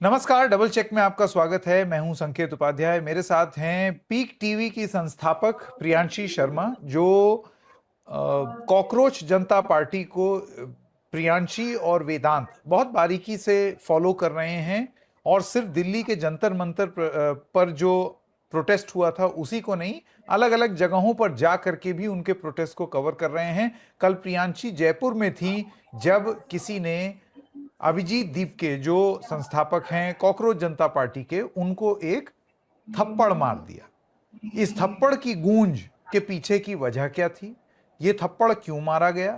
नमस्कार, double check में आपका स्वागत है। मैं हूं संकेत उपाध्याय। मेरे साथ हैं पीक टीवी की संस्थापक प्रियांशी शर्मा, जो कॉकरोच जनता पार्टी को प्रियांशी और वेदांत बहुत बारीकी से फॉलो कर रहे हैं, और सिर्फ दिल्ली के जंतर मंतर पर जो प्रोटेस्ट हुआ था उसी को नहीं, अलग अलग जगहों पर जा करके भी उनके प्रोटेस्ट को कवर कर रहे हैं। कल प्रियांशी जयपुर में थी, जब किसी ने अभिजीत दीप के, जो संस्थापक हैं कॉकरोच जनता पार्टी के, उनको एक थप्पड़ मार दिया। इस थप्पड़ की गूंज के पीछे की वजह क्या थी, ये थप्पड़ क्यों मारा गया,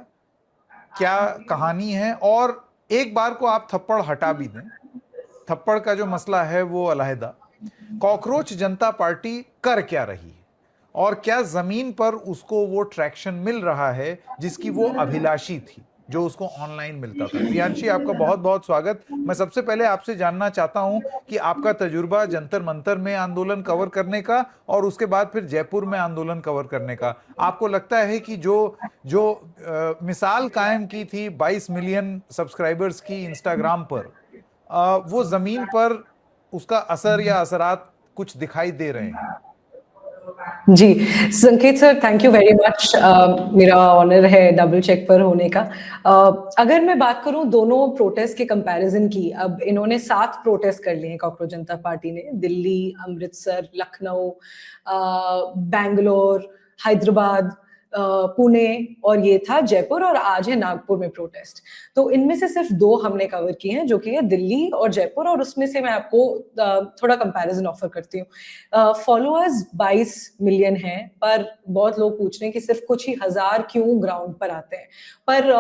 क्या कहानी है, और एक बार को आप थप्पड़ हटा भी दें, थप्पड़ का जो मसला है वो अलहदा, कॉकरोच जनता पार्टी कर क्या रही है, और क्या जमीन पर उसको वो ट्रैक्शन मिल रहा है जिसकी वो अभिलाषी थी, जो उसको ऑनलाइन मिलता था। प्रियांशी, आपका बहुत बहुत स्वागत। मैं सबसे पहले आपसे जानना चाहता हूं कि आपका तजुर्बा जंतर मंतर में आंदोलन कवर करने का और उसके बाद फिर जयपुर में आंदोलन कवर करने का, आपको लगता है कि जो जो मिसाल कायम की थी 22 मिलियन सब्सक्राइबर्स की इंस्टाग्राम पर, वो जमीन पर उसका असर या असरात कुछ दिखाई दे रहे हैं? जी, संकेत sir, thank you very much. मेरा ऑनर है डबल चेक पर होने का। अगर मैं बात करूं दोनों प्रोटेस्ट के कंपैरिजन की, अब इन्होंने 7 प्रोटेस्ट कर लिए हैं कॉकरोच जनता पार्टी ने, दिल्ली, अमृतसर, लखनऊ, बैंगलोर, हैदराबाद, पुणे, और ये था जयपुर, और आज है नागपुर में प्रोटेस्ट। तो इनमें से सिर्फ 2 हमने कवर किए हैं, जो कि है दिल्ली और जयपुर, और उसमें से मैं आपको थोड़ा कंपैरिजन ऑफर करती हूँ। फॉलोअर्स 22 मिलियन हैं, पर बहुत लोग पूछ रहे हैं कि सिर्फ कुछ ही हजार क्यों ग्राउंड पर आते हैं। पर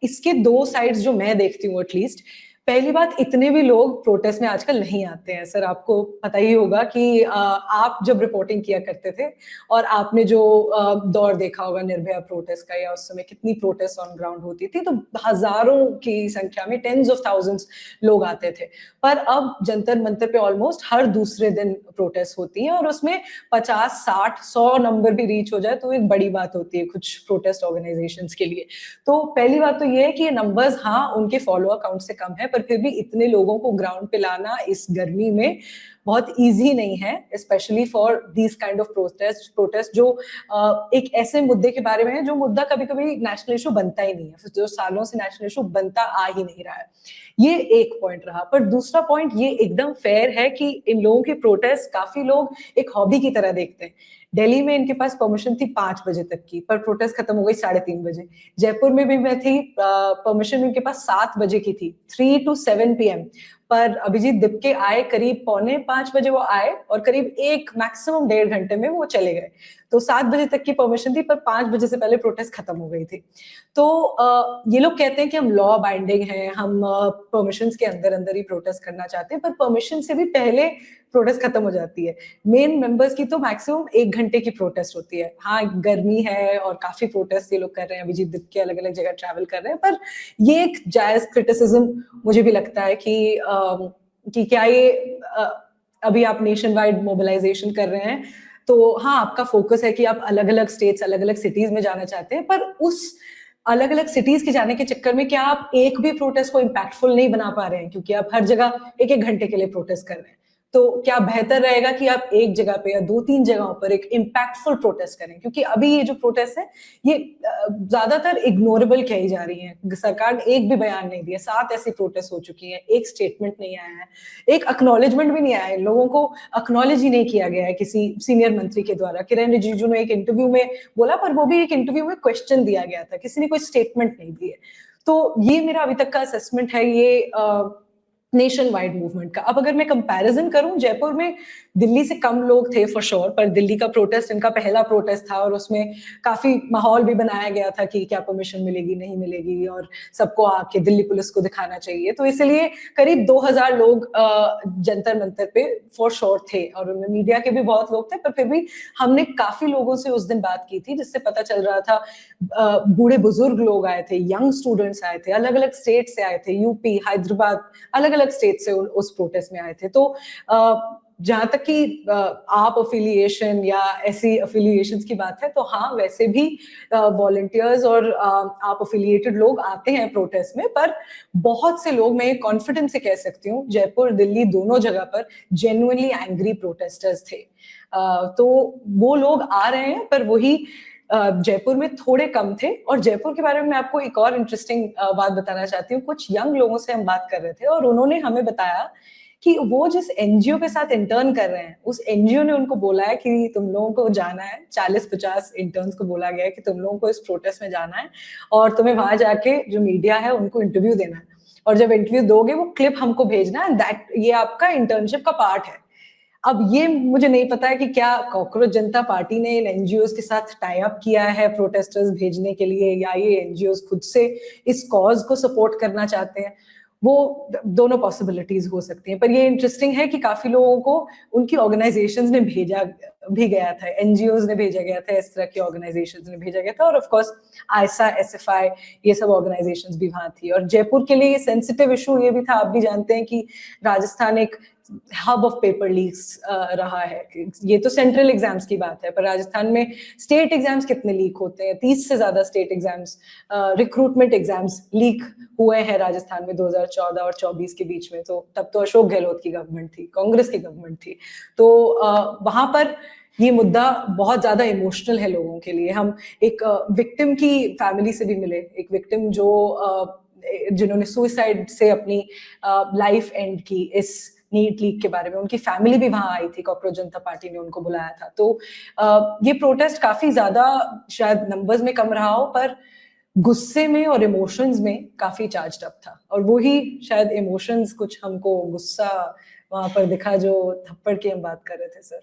इसके 2 साइड्स जो मैं देखती हूँ एटलीस्ट, पहली बात, इतने भी लोग प्रोटेस्ट में आजकल नहीं आते हैं। सर, आपको पता ही होगा कि आप जब रिपोर्टिंग किया करते थे और आपने जो दौर देखा होगा निर्भया प्रोटेस्ट का, या उस समय कितनी प्रोटेस्ट ऑन ग्राउंड होती थी, तो हजारों की संख्या में, टेंस ऑफ थाउजेंड्स लोग आते थे। पर अब जंतर मंतर पे ऑलमोस्ट हर दूसरे दिन प्रोटेस्ट होती है, और उसमें 50, 60, 100 नंबर भी रीच हो जाए तो एक बड़ी बात होती है कुछ प्रोटेस्ट ऑर्गेनाइजेशंस के लिए। तो पहली बात तो ये है कि ये नंबर्स, हाँ, उनके फॉलो अकाउंट से कम है, पर फिर भी इतने लोगों को ग्राउंड पे लाना इस गर्मी में बहुत इजी नहीं है, specially for these kind of protest जो एक ऐसे मुद्दे के बारे में है जो मुद्दा कभी कभी नेशनल इशू बनता ही नहीं है, जो सालों से नेशनल इशू बनता आ ही नहीं रहा है। ये एक पॉइंट रहा। पर दूसरा पॉइंट ये एकदम फेयर है कि इन लोगों के प्रोटेस्ट काफी लोग एक हॉबी की तरह देखते हैं। दिल्ली में इनके पास परमिशन थी 5 बजे तक की, पर प्रोटेस्ट खत्म हो गई 3:30 बजे। जयपुर में भी मैं थी, परमिशन इनके पास 7 बजे की थी, 3 to 7 PM, पर अभिजीत दिपके आए करीब 4:45 बजे वो आए, और करीब 1 मैक्सिमम 1.5 घंटे में वो चले गए। तो 7 बजे तक की परमिशन थी, पर 5 बजे से पहले प्रोटेस्ट खत्म हो गई थी। तो ये लोग कहते हैं कि हम लॉ बाइंडिंग हैं, हम परमिशंस के अंदर अंदर ही प्रोटेस्ट करना चाहते हैं, पर परमिशन से भी पहले प्रोटेस्ट खत्म हो जाती है। मेन मेंबर्स की तो मैक्सिमम 1 घंटे की प्रोटेस्ट होती है। हाँ, गर्मी है और काफी प्रोटेस्ट ये लोग कर रहे हैं, अभिजीत दिपके अलग अलग जगह ट्रैवल कर रहे हैं, पर ये एक जायज क्रिटिसिज्म मुझे भी लगता है कि क्या ये अभी आप नेशन वाइड मोबिलाइजेशन कर रहे हैं, तो हाँ, आपका फोकस है कि आप अलग अलग स्टेट्स, अलग अलग सिटीज में जाना चाहते हैं, पर उस अलग अलग सिटीज के जाने के चक्कर में क्या आप एक भी प्रोटेस्ट को इम्पैक्टफुल नहीं बना पा रहे हैं, क्योंकि आप हर जगह 1-1 घंटे के लिए प्रोटेस्ट कर रहे हैं। तो क्या बेहतर रहेगा कि आप एक जगह पे या 2-3 जगहों पर एक इम्पैक्टफुल प्रोटेस्ट करें, क्योंकि अभी ये जो प्रोटेस्ट है ये ज्यादातर इग्नोरेबल कही जा रही है। सरकार ने एक भी बयान नहीं दिया, 7 ऐसी प्रोटेस्ट हो चुकी है, एक स्टेटमेंट नहीं आया है, एक एक्नॉलेजमेंट भी नहीं आया है, लोगों को एक्नॉलेज ही नहीं किया गया है किसी सीनियर मंत्री के द्वारा। किरण रिजिजू ने एक इंटरव्यू में बोला, पर वो भी एक इंटरव्यू में क्वेश्चन दिया गया था, किसी ने कोई स्टेटमेंट नहीं दी है। तो ये मेरा अभी तक का असेसमेंट है ये नेशन वाइड मूवमेंट का। अब अगर मैं कंपैरिजन करूं, जयपुर में दिल्ली से कम लोग थे फॉर श्योर, पर दिल्ली का प्रोटेस्ट इनका पहला प्रोटेस्ट था, और उसमें काफी माहौल भी बनाया गया था कि क्या परमिशन मिलेगी नहीं मिलेगी, और सबको आके दिल्ली पुलिस को दिखाना चाहिए। तो इसलिए करीब 2000 लोग जंतर मंतर पे फॉर श्योर थे, और उनमें मीडिया के भी बहुत लोग थे, पर फिर भी हमने काफी लोगों से उस दिन बात की थी, जिससे पता चल रहा था बूढ़े बुजुर्ग लोग आए थे, यंग स्टूडेंट्स आए थे, अलग अलग स्टेट से आए थे, यूपी, हैदराबाद, अलग अलग स्टेट से उस प्रोटेस्ट में आए थे। तो जहां तक कि आप अफिलिएशन या ऐसी अफिलिएशंस की बात है, तो हाँ, वैसे भी वॉलंटियर्स और आप अफिलिएटेड लोग आते हैं प्रोटेस्ट में, पर बहुत से लोग, मैं कॉन्फिडेंस से कह सकती हूँ, जयपुर दिल्ली दोनों जगह पर जेन्युइनली एंग्री प्रोटेस्टर्स थे। तो वो लोग आ रहे हैं, पर वही जयपुर में थोड़े कम थे। और जयपुर के बारे में मैं आपको एक और इंटरेस्टिंग बात बताना चाहती हूँ। कुछ यंग लोगों से हम बात कर रहे थे और उन्होंने हमें बताया कि वो जिस एनजीओ के साथ इंटर्न कर रहे हैं, उस एनजीओ ने उनको बोला है कि तुम लोगों को जाना है, 40-50 इंटर्न्स को बोला गया है कि तुम लोगों को इस प्रोटेस्ट में जाना है और तुम्हें वहां जाके जो मीडिया है उनको इंटरव्यू देना है, और जब इंटरव्यू दोगे वो क्लिप हमको भेजना है, दैट ये आपका इंटर्नशिप का पार्ट है। अब ये मुझे नहीं पता है कि क्या कॉकरोच जनता पार्टी ने इन एनजीओज के साथ टाई अप किया है प्रोटेस्टर्स भेजने के लिए, या ये एनजीओज खुद से इस कॉज को सपोर्ट करना चाहते हैं। वो दोनों पॉसिबिलिटीज हो सकती हैं, पर ये इंटरेस्टिंग है कि काफी लोगों को उनकी ऑर्गेनाइजेशंस ने भेजा भी गया था, एनजीओज ने भेजा गया था, इस तरह की ऑर्गेनाइजेशंस ने भेजा गया था, और ऑफ कोर्स आयसा, एसएफआई, ये सब ऑर्गेनाइजेशंस भी वहां थी। और जयपुर के लिए सेंसिटिव इशू ये भी था, आप भी जानते हैं कि राजस्थान एक हब ऑफ पेपर लीक्स रहा है। ये तो सेंट्रल एग्जाम्स की बात है, पर राजस्थान में स्टेट एग्जाम्स कितने लीक होते हैं, 30 से ज्यादा state exams, recruitment exams leak हुए हैं राजस्थान में 2014 और 24 के बीच में। तो तब तो अशोक गहलोत की गवर्नमेंट थी, कांग्रेस की गवर्नमेंट थी। तो वहां पर ये मुद्दा बहुत ज्यादा इमोशनल है लोगों के लिए। हम एक विक्टिम की फैमिली से भी मिले, एक विक्टिम जो जिन्होंने सुसाइड से अपनी लाइफ एंड की इस नीट लीक के बारे में, उनकी फैमिली भी वहां आई थी, कॉकरोच जनता पार्टी ने उनको बुलाया था। तो ये प्रोटेस्ट काफी ज्यादा शायद नंबर्स में कम रहा हो, पर गुस्से में और इमोशंस में काफी चार्ज्ड अप था, और वही शायद इमोशंस कुछ हमको गुस्सा वहां पर दिखा जो थप्पड़ की हम बात कर रहे थे सर।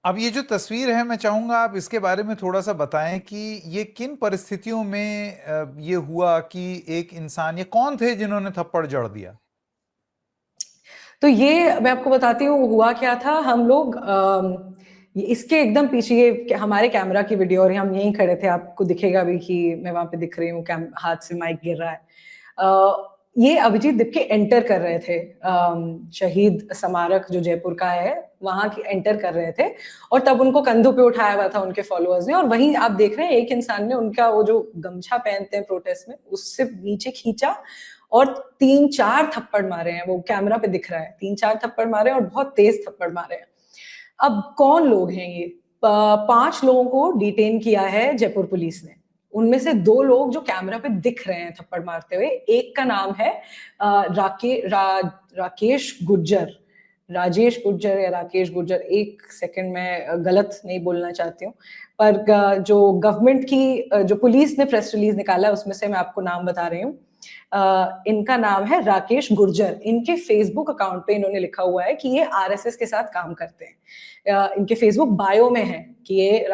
अब ये जो तस्वीर है, मैं चाहूंगा आप इसके बारे में थोड़ा सा बताएं कि ये किन परिस्थितियों में ये हुआ कि एक इंसान, ये कौन थे जिन्होंने थप्पड़ जड़ दिया? तो ये मैं आपको बताती हूँ हुआ क्या था। हम लोग इसके एकदम पीछे ये हमारे कैमरा की वीडियो, और हम यहीं खड़े थे, आपको दिखेगा भी कि मैं वहां पे दिख रही हूँ, हाथ से माइक गिर रहा है। ये अभिजीत दीप के एंटर कर रहे थे, शहीद स्मारक जो जयपुर का है वहां की एंटर कर रहे थे, और तब उनको कंधों पे उठाया हुआ था उनके फॉलोअर्स ने, और वहीं आप देख रहे हैं एक इंसान ने उनका वो जो गमछा पहनते हैं प्रोटेस्ट में, उससे नीचे खींचा और 3-4 थप्पड़ मारे हैं। वो कैमरा पे दिख रहा है, 3-4 थप्पड़ मारे और बहुत तेज थप्पड़ मारे हैं। अब कौन लोग हैं ये? 5 लोगों को डिटेन किया है जयपुर पुलिस ने। उनमें से 2 लोग जो कैमरा पे दिख रहे हैं थप्पड़ मारते हुए, एक का नाम है राकेश गुर्जर, राजेश गुर्जर या राकेश गुर्जर, एक सेकंड में गलत नहीं बोलना चाहती हूँ, पर जो गवर्नमेंट की जो पुलिस ने प्रेस रिलीज निकाला उसमें से मैं आपको नाम बता रही हूँ। इनका नाम है राकेश गुर्जर। इनके फेसबुक अकाउंट पे इन्होंने लिखा हुआ है कि ये आरएसएस के साथ काम करते हैं। इनके फेसबुक बायो में है कि ये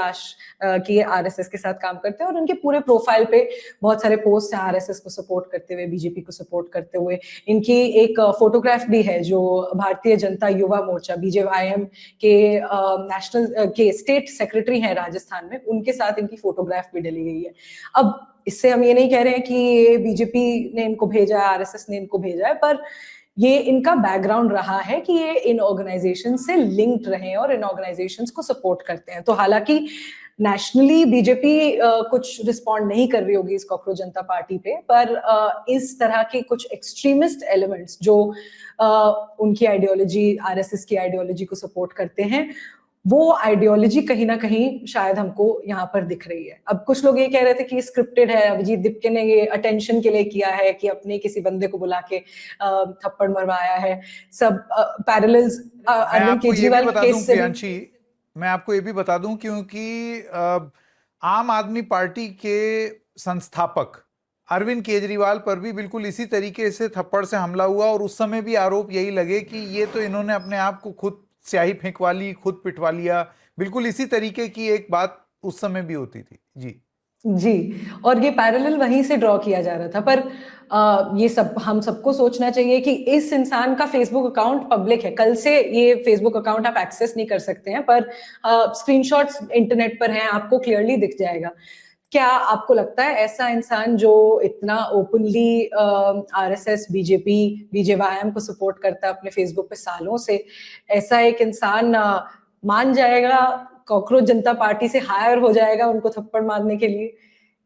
आरएसएस के साथ काम करते हैं, और इनके पूरे प्रोफाइल पे बहुत सारे पोस्ट हैं आरएसएस को सपोर्ट करते हुए, बीजेपी को सपोर्ट करते हुए। इनकी एक फोटोग्राफ भी है जो भारतीय जनता युवा मोर्चा बीजेवाईएम के नेशनल के स्टेट सेक्रेटरी हैं राजस्थान में, उनके साथ इनकी फोटोग्राफ भी डली गई है। अब इससे हम ये नहीं कह रहे हैं कि ये बीजेपी ने इनको भेजा है, आरएसएस ने इनको भेजा है, पर ये इनका बैकग्राउंड रहा है कि ये इन ऑर्गेनाइजेशन से लिंक्ड रहे और इन ऑर्गेनाइजेशंस को सपोर्ट करते हैं। तो हालांकि नेशनली बीजेपी कुछ रिस्पॉन्ड नहीं कर रही होगी इस कॉकरोच जनता पार्टी पे, पर इस तरह के कुछ एक्सट्रीमिस्ट एलिमेंट्स जो उनकी आइडियोलॉजी, आरएसएस की आइडियोलॉजी को सपोर्ट करते हैं, वो आइडियोलॉजी कहीं ना कहीं शायद हमको यहाँ पर दिख रही है। अब कुछ लोग ये कह रहे थे कि स्क्रिप्टेड है, अभिजीत दीप ने ये अटेंशन के लिए किया है कि अपने किसी बंदे को बुला के थप्पड़ मरवाया है। सब पैरेलल्स अरविंद केजरीवाल केस से प्रियांशी, मैं आपको ये भी बता दूं क्योंकि आम आदमी पार्टी के संस्थापक अरविंद केजरीवाल पर भी बिल्कुल इसी तरीके से थप्पड़ से हमला हुआ, और उस समय भी आरोप यही लगे कि ये तो इन्होंने अपने आप को खुद स्याही फेंकवा ली, खुद पिटवा लिया। बिल्कुल इसी तरीके की एक बात उस समय भी होती थी। जी, और ये पैरेलल वहीं से ड्रॉ किया जा रहा था। पर ये सब हम सबको सोचना चाहिए कि इस इंसान का फेसबुक अकाउंट पब्लिक है। कल से ये फेसबुक अकाउंट आप एक्सेस नहीं कर सकते हैं, पर स्क्रीनशॉट्स इंटरनेट पर हैं, आपको क्लियरली दिख जाएगा। क्या आपको लगता है ऐसा इंसान जो इतना ओपनली आरएसएस, बीजेपी, बीजेवाईएम को सपोर्ट करता है अपने फेसबुक पे सालों से, ऐसा एक इंसान मान जाएगा, कॉकरोच जनता पार्टी से हायर हो जाएगा उनको थप्पड़ मारने के लिए?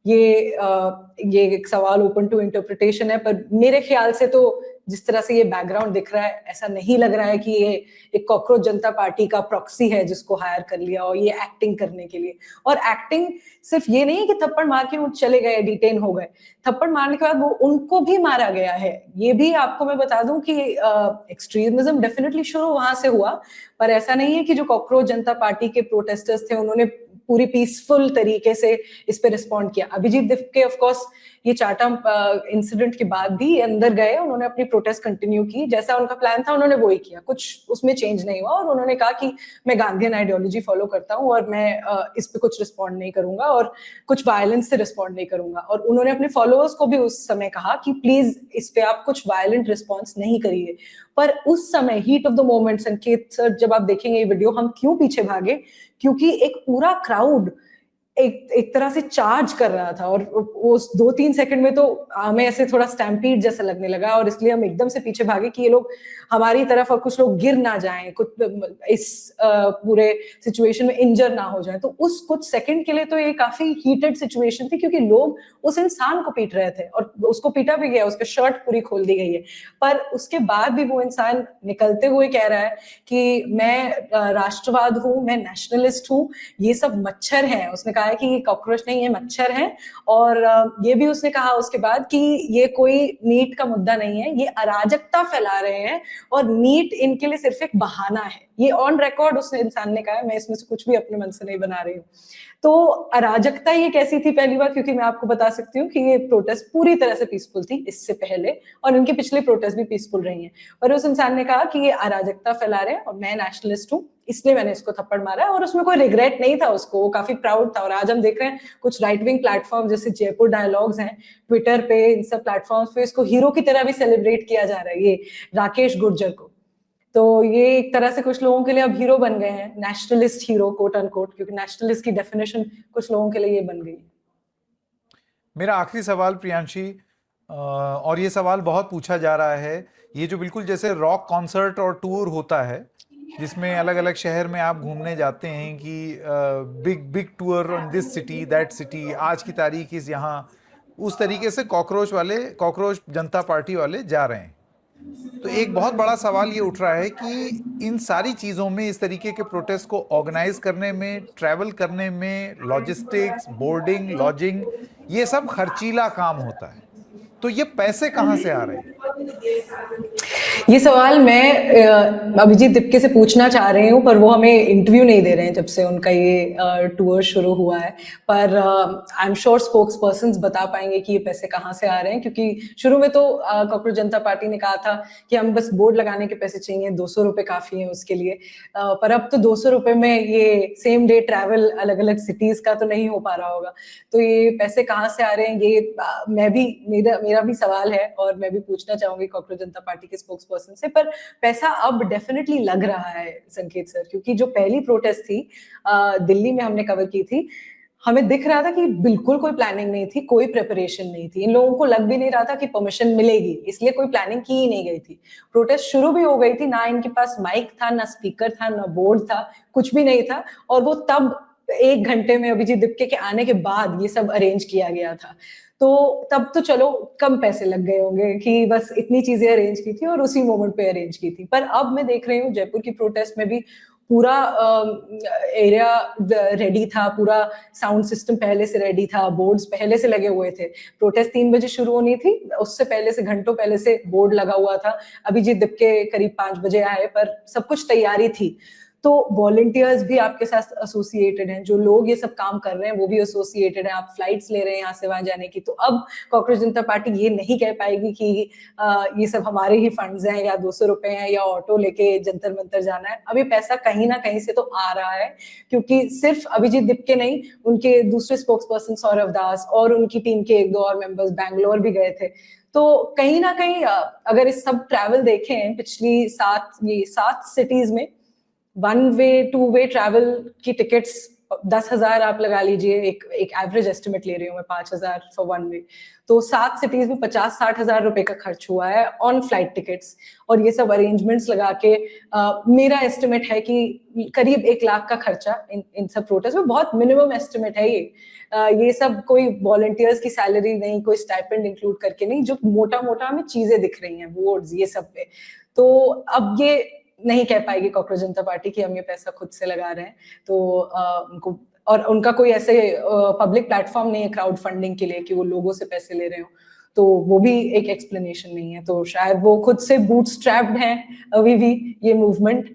ये एक सवाल ओपन टू इंटरप्रिटेशन है, पर मेरे ख्याल से तो जिस तरह से ये बैकग्राउंड दिख रहा है, ऐसा नहीं लग रहा है कि ये एक कॉकरोच जनता पार्टी का प्रॉक्सी है जिसको हायर कर लिया और ये एक्टिंग करने के लिए। और एक्टिंग सिर्फ ये नहीं है कि थप्पड़ मार के वो चले गए, डिटेन हो गए, थप्पड़ मारने के बाद वो उनको भी मारा गया है। ये भी आपको मैं बता दूं कि एक्सट्रीमिज्म डेफिनेटली शुरू वहां से हुआ, पर ऐसा नहीं है कि जो कॉकरोच जनता पार्टी के प्रोटेस्टर्स थे उन्होंने पूरी पीसफुल तरीके से इस पे रिस्पॉन्ड किया। अभिजीत दिपके ऑफ कोर्स ये चाटम इंसिडेंट के बाद भी अंदर गए, उन्होंने अपनी प्रोटेस्ट कंटिन्यू की, जैसा उनका प्लान था उन्होंने वही किया, कुछ उसमें चेंज नहीं हुआ। और उन्होंने कहा कि मैं गांधीयन आइडियोलॉजी फॉलो करता हूँ और मैं इस पे कुछ रिस्पॉन्ड नहीं करूंगा और कुछ वायलेंस से रिस्पॉन्ड नहीं करूंगा। और उन्होंने अपने फॉलोअर्स को भी उस समय कहा कि प्लीज इस पे आप कुछ वायलेंट रिस्पॉन्स नहीं करिए। पर उस समय हीट ऑफ द मोमेंट, संकेत सर जब आप देखेंगे ये वीडियो, हम क्यों पीछे भागे, क्योंकि एक पूरा क्राउड एक तरह से चार्ज कर रहा था और उस 2-3 सेकंड में तो हमें ऐसे थोड़ा स्टैम्पीड जैसा लगने लगा और इसलिए हम एकदम से पीछे भागे कि ये लोग हमारी तरफ और कुछ लोग गिर ना जाएं, कुछ इस पूरे सिचुएशन में इंजर ना हो जाए। तो उस कुछ सेकंड के लिए तो ये काफी हीटेड सिचुएशन थी, क्योंकि लोग उस इंसान को पीट रहे थे और उसको पीटा भी गया, उसकी शर्ट पूरी खोल दी गई है। पर उसके बाद भी वो इंसान निकलते हुए कह रहा है कि मैं राष्ट्रवाद हूँ, मैं नेशनलिस्ट हूँ, ये सब मच्छर है। उसने कहा है कि ये कॉकरोच नहीं है, मच्छर है। और ये भी उसने कहा उसके बाद कि ये कोई नीट का मुद्दा नहीं है, ये अराजकता फैला रहे हैं और नीट इनके लिए सिर्फ एक बहाना है। ये ऑन रिकॉर्ड उस इंसान ने कहा है, मैं इसमें से कुछ भी अपने मन से नहीं बना रही हूँ। तो अराजकता ये कैसी थी? पहली बार, क्योंकि मैं आपको बता सकती हूँ कि ये प्रोटेस्ट पूरी तरह से पीसफुल थी इससे पहले, और इनके पिछले प्रोटेस्ट भी पीसफुल रही हैं। और उस इंसान ने कहा कि ये अराजकता फैला रहे हैं और मैं नेशनलिस्ट हूँ, इसलिए मैंने इसको थप्पड़ मारा। और उसमें कोई रिग्रेट नहीं था उसको, वो काफी प्राउड था। और आज हम देख रहे हैं कुछ राइट विंग प्लेटफॉर्म जैसे जयपुर डायलॉग्स हैं ट्विटर पे, इन सब प्लेटफॉर्म्स पे इसको हीरो की तरह भी सेलिब्रेट किया जा रहा है, ये राकेश गुर्जर को। तो ये एक तरह से कुछ लोगों के लिए अब हीरो बन गए हैं, नेशनलिस्ट हीरो कोट अनकोट, क्योंकि नेशनलिस्ट की डेफिनेशन कुछ लोगों के लिए ये बन गई। मेरा आखिरी सवाल प्रियांशी, और ये सवाल बहुत पूछा जा रहा है, ये जो बिल्कुल जैसे रॉक कॉन्सर्ट और टूर होता है जिसमें अलग अलग शहर में आप घूमने जाते हैं कि big big tour on this city that city, आज की तारीख इस यहाँ, उस तरीके से कॉकरोच जनता पार्टी वाले जा रहे हैं। तो एक बहुत बड़ा सवाल ये उठ रहा है कि इन सारी चीज़ों में, इस तरीके के प्रोटेस्ट को ऑर्गेनाइज करने में, ट्रैवल करने में, लॉजिस्टिक्स, बोर्डिंग, लॉजिंग, ये सब खर्चीला काम होता है। तो ये पैसे कहाँ से आ रहे हैं? ये सवाल मैं अभिजीत दिपके से पूछना चाह रही हूँ, पर वो हमें इंटरव्यू नहीं दे रहे हैं जब से उनका ये टूर शुरू हुआ है। पर I am sure spokes persons बता पाएंगे कि ये पैसे कहाँ से आ रहे हैं, क्योंकि शुरू में तो कॉकरोच जनता पार्टी ने कहा था कि हम बस बोर्ड लगाने के पैसे चाहिए, 200 रुपये काफी है उसके लिए। पर अब तो 200 रुपये में ये सेम डे ट्रैवल अलग अलग सिटीज का तो नहीं हो पा रहा होगा। तो ये पैसे कहाँ से आ रहे हैं, ये मेरा भी सवाल है और मैं भी पूछना चाहूंगी कॉकरोच जनता पार्टी के स्पोक्स पर्सन से। पर पैसा अब डेफिनेटली लग रहा है संकेत सर, क्योंकि जो पहली प्रोटेस्ट थी दिल्ली में हमने कवर की थी, हमें दिख रहा था कि बिल्कुल कोई प्लानिंग नहीं थी, कोई प्रिपरेशन नहीं थी। इन लोगों को लग भी नहीं रहा था कि परमिशन मिलेगी, इसलिए कोई प्लानिंग की ही नहीं गई थी। प्रोटेस्ट शुरू भी हो गई थी, ना इनके पास माइक था, ना स्पीकर था, ना बोर्ड था, कुछ भी नहीं था। और वो तब 1 घंटे में अभिजीत दिपके के आने के बाद ये सब अरेंज किया गया था। तो तब तो चलो कम पैसे लग गए होंगे कि बस इतनी चीजें अरेंज की थी और उसी मोमेंट पे अरेंज की थी। पर अब मैं देख रही हूँ जयपुर की प्रोटेस्ट में भी पूरा एरिया रेडी था, पूरा साउंड सिस्टम पहले से रेडी था, बोर्ड्स पहले से लगे हुए थे। प्रोटेस्ट 3 बजे शुरू होनी थी, उससे पहले से घंटों पहले से बोर्ड लगा हुआ था। अभिजीत दिपके करीब 5 बजे आए, पर सब कुछ तैयारी थी। तो वॉलंटियर्स भी आपके साथ एसोसिएटेड हैं, जो लोग ये सब काम कर रहे हैं वो भी एसोसिएटेड हैं, आप फ्लाइट्स ले रहे हैं यहाँ से वहां जाने की। तो अब कॉकरोच जनता पार्टी ये नहीं कह पाएगी कि ये सब हमारे ही फंड्स हैं या 200 रुपए हैं या ऑटो लेके जंतर मंतर जाना है। अभी पैसा कहीं ना कहीं से तो आ रहा है, क्योंकि सिर्फ अभिजीत दिपके नहीं, उनके दूसरे स्पोक्स पर्सन सौरव दास और उनकी टीम के 1-2 और मेंबर्स बैंगलोर भी गए थे। तो कहीं ना कहीं अगर इस सब ट्रैवल देखें पिछली 7 सिटीज में 1 वे 2 वे ट्रैवल की टिकट्स 10,000 आप लगा लीजिए, एक एवरेज एस्टिमेट ले रही हूँ मैं, 5,000 फॉर वन वे, तो 7 सिटीज में 50-60 हजार रुपए का खर्च हुआ है ऑन फ्लाइट टिकट्स, और ये सब अरेंजमेंट्स लगा के मेरा एस्टिमेट है कि करीब 1 लाख का खर्चा इन सब प्रोटेस्ट में, बहुत मिनिमम एस्टिमेट है ये सब कोई वॉलंटियर्स की सैलरी नहीं, कोई स्टाइपेंड इंक्लूड करके नहीं, जो मोटा मोटा हमें चीजें दिख रही हैं बोर्ड्स ये सब पे। तो अब ये नहीं कह पाएगी कॉकरोच जनता पार्टी कि हम ये पैसा खुद से लगा रहे हैं, तो उनको, और उनका कोई ऐसे पब्लिक प्लेटफॉर्म नहीं है क्राउड फंडिंग के लिए कि वो लोगों से पैसे ले रहे हो, तो वो भी एक एक्सप्लेनेशन नहीं है। तो शायद वो खुद से बूटस्ट्रैप्ड हैं अभी भी ये मूवमेंट,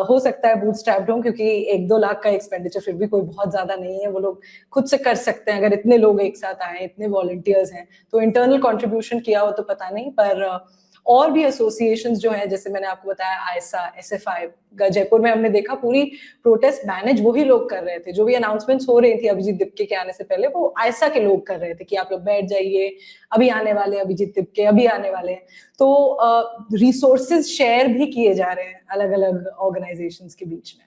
हो सकता है बूटस्ट्रैप्ड हो, क्योंकि 1-2 लाख का एक्सपेंडिचर फिर भी कोई बहुत ज्यादा नहीं है, वो लोग खुद से कर सकते हैं। अगर इतने लोग एक साथ आए, इतने वॉलंटियर्स हैं, तो इंटरनल कंट्रीब्यूशन किया हो तो पता नहीं, पर और भी एसोसिएशंस जो हैं, जैसे मैंने आपको बताया आयसा, SFI, जयपुर में हमने देखा पूरी प्रोटेस्ट मैनेज वही लोग कर रहे थे, जो भी अनाउंसमेंट्स हो रही थी अभिजीत दिपके के आने से पहले, वो आयसा के लोग कर रहे थे कि आप लोग बैठ जाइए, अभी आने वाले अभिजीत दिपके, अभी आने वाले हैं। तो रिसोर्सेज शेयर भी किए जा रहे हैं अलग अलग ऑर्गेनाइजेशंस के बीच में।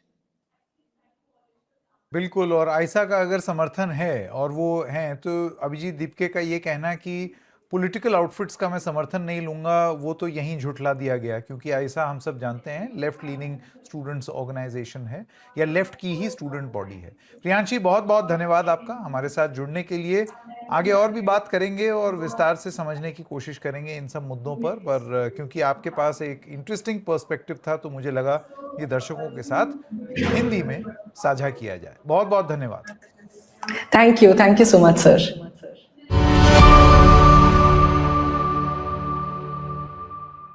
बिल्कुल, और आयसा का अगर समर्थन है और वो हैं, तो अभिजीत दिपके का ये कहना कि पॉलिटिकल आउटफिट्स का मैं समर्थन नहीं लूंगा, वो तो यहीं झुठला दिया गया, क्योंकि आयसा हम सब जानते हैं लेफ्ट लीनिंग स्टूडेंट्स ऑर्गेनाइजेशन है, या लेफ्ट की ही स्टूडेंट बॉडी है। प्रियांशी, बहुत बहुत धन्यवाद आपका हमारे साथ जुड़ने के लिए। आगे और भी बात करेंगे और विस्तार से समझने की कोशिश करेंगे इन सब मुद्दों पर क्योंकि आपके पास एक इंटरेस्टिंग पर्सपेक्टिव था, तो मुझे लगा ये दर्शकों के साथ हिंदी में साझा किया जाए। बहुत बहुत धन्यवाद। Thank you so much sir.